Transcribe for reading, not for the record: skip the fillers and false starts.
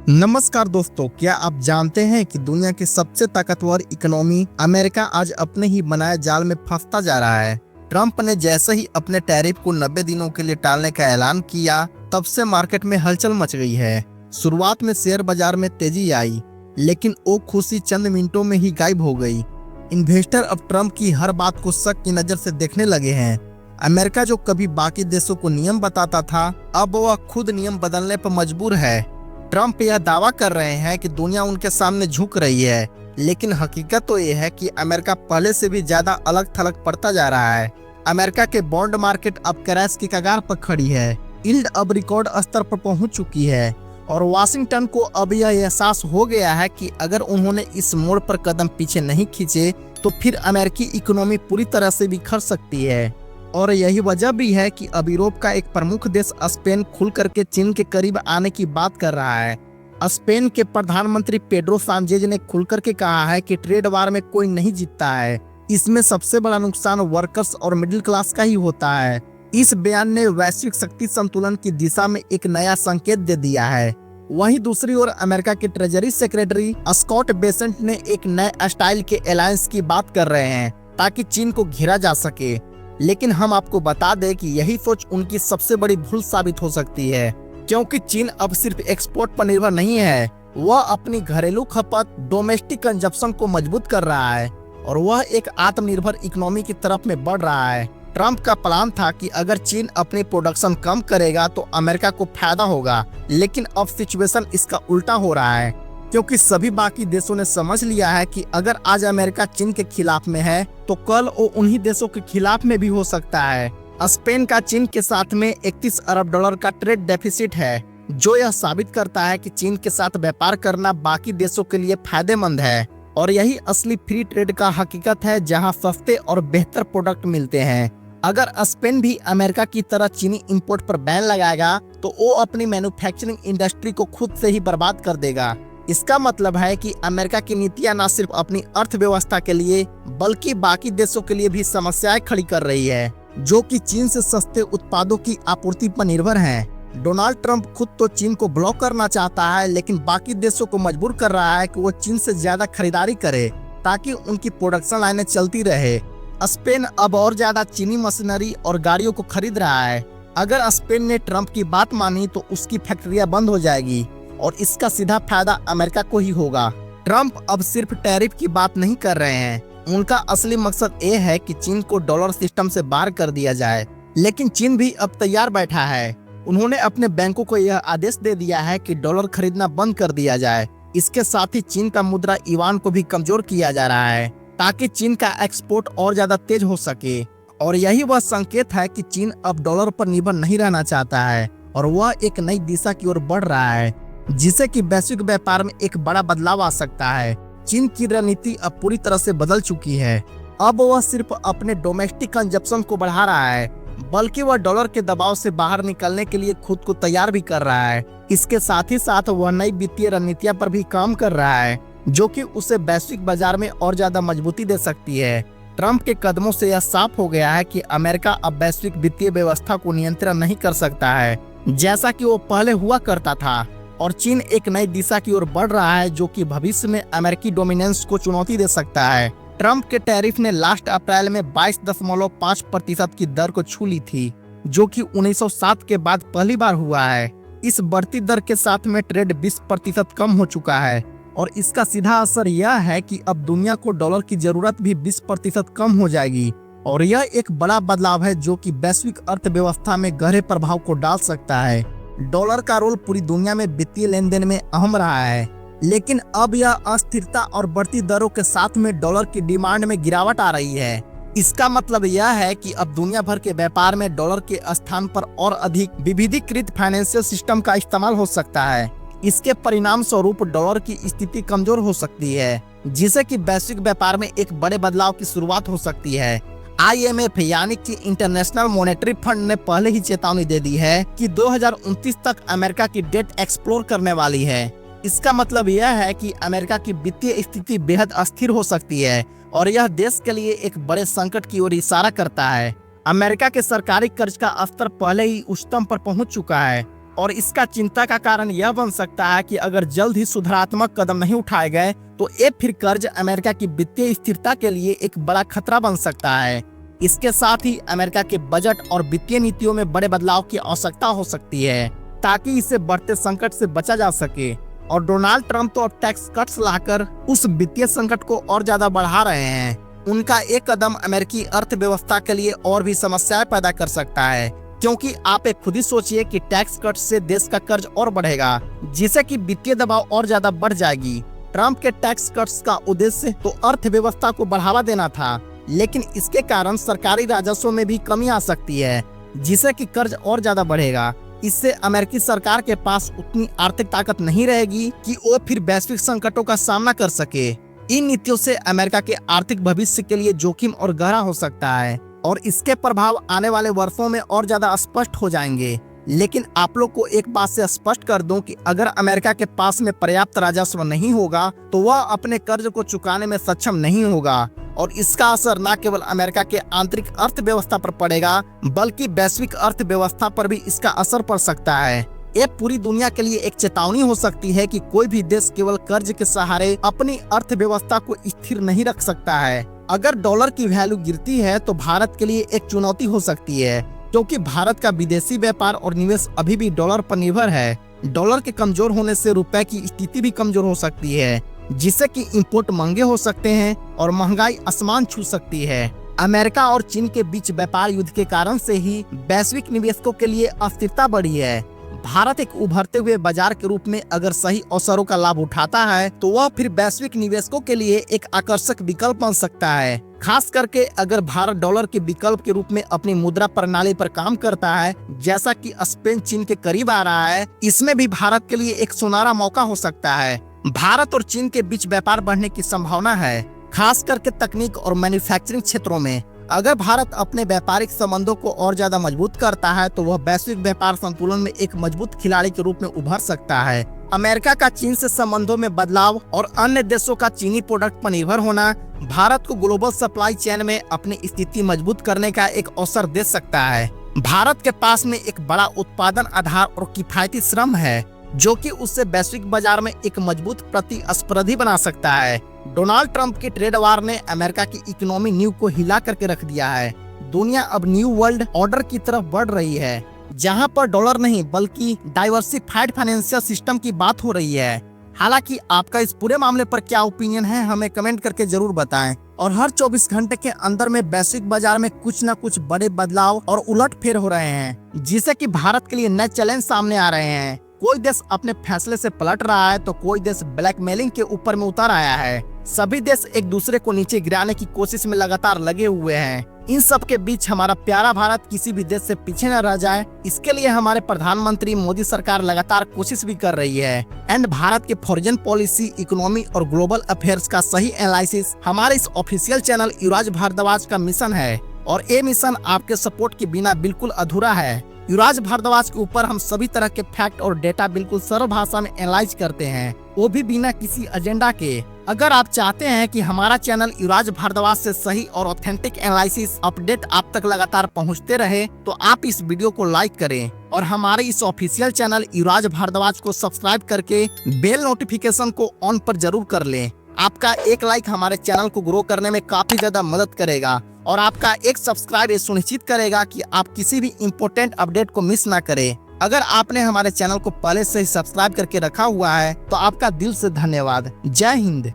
नमस्कार दोस्तों, क्या आप जानते हैं कि दुनिया की सबसे ताकतवर इकोनॉमी अमेरिका आज अपने ही बनाए जाल में फंसता जा रहा है। ट्रंप ने जैसे ही अपने टैरिफ को 90 दिनों के लिए टालने का ऐलान किया, तब से मार्केट में हलचल मच गई है। शुरुआत में शेयर बाजार में तेजी आई, लेकिन वो खुशी चंद मिनटों में ही गायब हो गई। इन्वेस्टर अब ट्रंप की हर बात को शक की नजर से देखने लगे हैं। अमेरिका जो कभी बाकी देशों को नियम बताता था, अब वह खुद नियम बदलने पर मजबूर है। ट्रंप यह दावा कर रहे हैं कि दुनिया उनके सामने झुक रही है, लेकिन हकीकत तो यह है कि अमेरिका पहले से भी ज्यादा अलग थलग पड़ता जा रहा है। अमेरिका के बॉन्ड मार्केट अब क्रैश की कगार पर खड़ी है। यील्ड अब रिकॉर्ड स्तर पर पहुंच चुकी है और वाशिंगटन को अब यह एहसास हो गया है कि अगर उन्होंने इस मोड़ पर कदम पीछे नहीं खींचे तो फिर अमेरिकी इकोनॉमी पूरी तरह से बिखर सकती है। और यही वजह भी है कि अब यूरोप का एक प्रमुख देश स्पेन खुल करके चीन के करीब आने की बात कर रहा है। स्पेन के प्रधानमंत्री पेड्रो सांचेज ने खुल करके कहा है कि ट्रेड वार में कोई नहीं जीतता है, इसमें सबसे बड़ा नुकसान वर्कर्स और मिडिल क्लास का ही होता है। इस बयान ने वैश्विक शक्ति संतुलन की दिशा में एक नया संकेत दे दिया है। वहीं दूसरी ओर अमेरिका के ट्रेजरी सेक्रेटरी स्कॉट बेसेंट ने एक नए स्टाइल के अलायंस की बात कर रहे हैं ताकि चीन को घेरा जा सके। लेकिन हम आपको बता दें कि यही सोच उनकी सबसे बड़ी भूल साबित हो सकती है, क्योंकि चीन अब सिर्फ एक्सपोर्ट पर निर्भर नहीं है, वह अपनी घरेलू खपत डोमेस्टिक कंजप्शन को मजबूत कर रहा है और वह एक आत्मनिर्भर इकोनॉमी की तरफ में बढ़ रहा है। ट्रंप का प्लान था कि अगर चीन अपनी प्रोडक्शन कम करेगा तो अमेरिका को फायदा होगा, लेकिन अब सिचुएशन इसका उल्टा हो रहा है, क्योंकि सभी बाकी देशों ने समझ लिया है कि अगर आज अमेरिका चीन के खिलाफ में है तो कल वो उन्हीं देशों के खिलाफ में भी हो सकता है। स्पेन का चीन के साथ में $31 अरब का ट्रेड डेफिसिट है, जो यह साबित करता है कि चीन के साथ व्यापार करना बाकी देशों के लिए फायदेमंद है। और यही असली फ्री ट्रेड का हकीकत है, जहां सस्ते और बेहतर प्रोडक्ट मिलते हैं। अगर स्पेन भी अमेरिका की तरह चीनी इंपोर्ट पर बैन लगाएगा तो वो अपनी मैन्युफैक्चरिंग इंडस्ट्री को खुद से ही बर्बाद कर देगा। इसका मतलब है कि अमेरिका की नीतियां न सिर्फ अपनी अर्थव्यवस्था के लिए बल्कि बाकी देशों के लिए भी समस्याएं खड़ी कर रही है, जो कि चीन से सस्ते उत्पादों की आपूर्ति पर निर्भर हैं। डोनाल्ड ट्रंप खुद तो चीन को ब्लॉक करना चाहता है, लेकिन बाकी देशों को मजबूर कर रहा है कि वो चीन से ज्यादा खरीदारी करे ताकि उनकी प्रोडक्शन लाइनें चलती रहे। स्पेन अब और ज्यादा चीनी मशीनरी और गाड़ियों को खरीद रहा है। अगर स्पेन ने ट्रंप की बात मानी तो उसकी फैक्ट्रियां बंद हो जाएगी और इसका सीधा फायदा अमेरिका को ही होगा। ट्रंप अब सिर्फ टैरिफ की बात नहीं कर रहे हैं, उनका असली मकसद ये है कि चीन को डॉलर सिस्टम से बाहर कर दिया जाए। लेकिन चीन भी अब तैयार बैठा है। उन्होंने अपने बैंकों को यह आदेश दे दिया है कि डॉलर खरीदना बंद कर दिया जाए। इसके साथ ही चीन का मुद्रा युआन को भी कमजोर किया जा रहा है ताकि चीन का एक्सपोर्ट और ज्यादा तेज हो सके। और यही वह संकेत है कि चीन अब डॉलर पर निर्भर नहीं रहना चाहता है और वह एक नई दिशा की ओर बढ़ रहा है, जिससे कि वैश्विक व्यापार में एक बड़ा बदलाव आ सकता है। चीन की रणनीति अब पूरी तरह से बदल चुकी है। अब वह सिर्फ अपने डोमेस्टिक कंजप्शन को बढ़ा रहा है, बल्कि वह डॉलर के दबाव से बाहर निकलने के लिए खुद को तैयार भी कर रहा है। इसके साथ ही साथ वह नई वित्तीय रणनीतियां पर भी काम कर रहा है, जो कि उसे वैश्विक बाजार में और ज्यादा मजबूती दे सकती है। ट्रंप के कदमों से यह साफ हो गया है कि अमेरिका अब वैश्विक वित्तीय व्यवस्था को नियंत्रण नहीं कर सकता है, जैसा कि वो पहले हुआ करता था। और चीन एक नई दिशा की ओर बढ़ रहा है, जो कि भविष्य में अमेरिकी डोमिनेंस को चुनौती दे सकता है। ट्रंप के टैरिफ ने लास्ट अप्रैल में 22.5% की दर को छू ली थी, जो कि 1907 के बाद पहली बार हुआ है। इस बढ़ती दर के साथ में ट्रेड 20% कम हो चुका है और इसका सीधा असर यह है कि अब दुनिया को डॉलर की जरूरत भी 20% कम हो जाएगी। और यह एक बड़ा बदलाव है, जो कि वैश्विक अर्थव्यवस्था में गहरे प्रभाव को डाल सकता है। डॉलर का रोल पूरी दुनिया में वित्तीय लेन देन में अहम रहा है, लेकिन अब यह अस्थिरता और बढ़ती दरों के साथ में डॉलर की डिमांड में गिरावट आ रही है। इसका मतलब यह है कि अब दुनिया भर के व्यापार में डॉलर के स्थान पर और अधिक विविधीकृत फाइनेंशियल सिस्टम का इस्तेमाल हो सकता है। इसके परिणाम स्वरूप डॉलर की स्थिति कमजोर हो सकती है, जिससे कि वैश्विक व्यापार में एक बड़े बदलाव की शुरुआत हो सकती है। IMF यानी कि इंटरनेशनल मॉनेटरी फंड ने पहले ही चेतावनी दे दी है कि 2029 तक अमेरिका की डेट एक्सप्लोर करने वाली है। इसका मतलब यह है कि अमेरिका की वित्तीय स्थिति बेहद अस्थिर हो सकती है और यह देश के लिए एक बड़े संकट की ओर इशारा करता है। अमेरिका के सरकारी कर्ज का स्तर पहले ही उच्चतम पर पहुंच चुका है और इसका चिंता का कारण यह बन सकता है कि अगर जल्द ही सुधारात्मक कदम नहीं उठाए गए तो ये फिर कर्ज अमेरिका की वित्तीय स्थिरता के लिए एक बड़ा खतरा बन सकता है। इसके साथ ही अमेरिका के बजट और वित्तीय नीतियों में बड़े बदलाव की आवश्यकता हो सकती है ताकि इसे बढ़ते संकट से बचा जा सके। और डोनाल्ड ट्रंप तो अब टैक्स कट्स लाकर उस वित्तीय संकट को और ज्यादा बढ़ा रहे हैं। उनका एक कदम अमेरिकी अर्थव्यवस्था के लिए और भी समस्याएं पैदा कर सकता है, क्योंकि आप एक खुद ही सोचिए कि टैक्स कट से देश का कर्ज और बढ़ेगा, जिससे कि वित्तीय दबाव और ज्यादा बढ़ जाएगी। ट्रंप के टैक्स कट्स का उद्देश्य तो अर्थव्यवस्था को बढ़ावा देना था, लेकिन इसके कारण सरकारी राजस्व में भी कमी आ सकती है, जिससे कि कर्ज और ज्यादा बढ़ेगा। इससे अमेरिकी सरकार के पास उतनी आर्थिक ताकत नहीं रहेगी कि वो फिर वैश्विक संकटों का सामना कर सके। इन नीतियों से अमेरिका के आर्थिक भविष्य के लिए जोखिम और गहरा हो सकता है और इसके प्रभाव आने वाले वर्षों में और ज्यादा स्पष्ट हो जाएंगे। लेकिन आप लोग को एक बात से स्पष्ट कर दूं कि अगर अमेरिका के पास में पर्याप्त राजस्व नहीं होगा तो वह अपने कर्ज को चुकाने में सक्षम नहीं होगा और इसका असर न केवल अमेरिका के आंतरिक अर्थव्यवस्था पर पड़ेगा बल्कि वैश्विक अर्थव्यवस्था पर भी इसका असर पड़ सकता है। ये पूरी दुनिया के लिए एक चेतावनी हो सकती है कि कोई भी देश केवल कर्ज के सहारे अपनी अर्थव्यवस्था को स्थिर नहीं रख सकता है। अगर डॉलर की वैल्यू गिरती है तो भारत के लिए एक चुनौती हो सकती है, क्योंकि भारत का विदेशी व्यापार और निवेश अभी भी डॉलर पर निर्भर है। डॉलर के कमजोर होने से रुपए की स्थिति भी कमजोर हो सकती है, जिससे कि इंपोर्ट महंगे हो सकते हैं और महंगाई आसमान छू सकती है। अमेरिका और चीन के बीच व्यापार युद्ध के कारण से ही वैश्विक निवेशकों के लिए अस्थिरता बढ़ी है। भारत एक उभरते हुए बाजार के रूप में अगर सही अवसरों का लाभ उठाता है तो वह फिर वैश्विक निवेशकों के लिए एक आकर्षक विकल्प बन सकता है, खास करके अगर भारत डॉलर के विकल्प के रूप में अपनी मुद्रा प्रणाली पर काम करता है, जैसा कि स्पेन चीन के करीब आ रहा है। इसमें भी भारत के लिए एक सुनहरा मौका हो सकता है। भारत और चीन के बीच व्यापार बढ़ने की संभावना है, खास करके तकनीक और मैन्युफैक्चरिंग क्षेत्रों में। अगर भारत अपने व्यापारिक संबंधों को और ज्यादा मजबूत करता है तो वह वैश्विक व्यापार संतुलन में एक मजबूत खिलाड़ी के रूप में उभर सकता है। अमेरिका का चीन से संबंधों में बदलाव और अन्य देशों का चीनी प्रोडक्ट पर निर्भर होना भारत को ग्लोबल सप्लाई चेन में अपनी स्थिति मजबूत करने का एक अवसर दे सकता है। भारत के पास में एक बड़ा उत्पादन आधार और किफायती श्रम है, जो कि उससे वैश्विक बाजार में एक मजबूत प्रतिस्पर्धी बना सकता है। डोनाल्ड ट्रंप की ट्रेड वार ने अमेरिका की इकोनॉमी नींव को हिला करके रख दिया है। दुनिया अब न्यू वर्ल्ड ऑर्डर की तरफ बढ़ रही है, जहां पर डॉलर नहीं बल्कि डाइवर्सिफाइड फाइनेंशियल सिस्टम की बात हो रही है। हालांकि आपका इस पूरे मामले पर क्या ओपिनियन है, हमें कमेंट करके जरूर बताएं। और हर 24 घंटे के अंदर में वैश्विक बाजार में कुछ न कुछ बड़े बदलाव और उलटफेर हो रहे हैं, जिससे कि भारत के लिए नए चैलेंज सामने आ रहे हैं। कोई देश अपने फैसले से पलट रहा है तो कोई देश ब्लैकमेलिंग के ऊपर में उतर आया है। सभी देश एक दूसरे को नीचे गिराने की कोशिश में लगातार लगे हुए हैं। इन सब के बीच हमारा प्यारा भारत किसी भी देश से पीछे न रह जाए, इसके लिए हमारे प्रधानमंत्री मोदी सरकार लगातार कोशिश भी कर रही है। एंड भारत के फॉरेन पॉलिसी, इकोनॉमी और ग्लोबल अफेयर्स का सही एनालिसिस हमारे इस ऑफिशियल चैनल युवराज भारद्वाज का मिशन है, और ये मिशन आपके सपोर्ट के बिना बिल्कुल अधूरा है। युवराज भारद्वाज के ऊपर हम सभी तरह के फैक्ट और डेटा बिल्कुल सरल भाषा में एनालाइज करते हैं, वो भी बिना किसी एजेंडा के। अगर आप चाहते हैं कि हमारा चैनल युवराज भारद्वाज से सही और ऑथेंटिक एनालिसिस अपडेट आप तक लगातार पहुंचते रहे, तो आप इस वीडियो को लाइक करें और हमारे इस ऑफिशियल चैनल युवराज भारद्वाज को सब्सक्राइब करके बेल नोटिफिकेशन को ऑन पर जरूर कर लें। आपका एक लाइक हमारे चैनल को ग्रो करने में काफी ज्यादा मदद करेगा और आपका एक सब्सक्राइब ये सुनिश्चित करेगा कि आप किसी भी इम्पोर्टेंट अपडेट को मिस ना करें। अगर आपने हमारे चैनल को पहले से ही सब्सक्राइब करके रखा हुआ है तो आपका दिल से धन्यवाद। जय हिंद।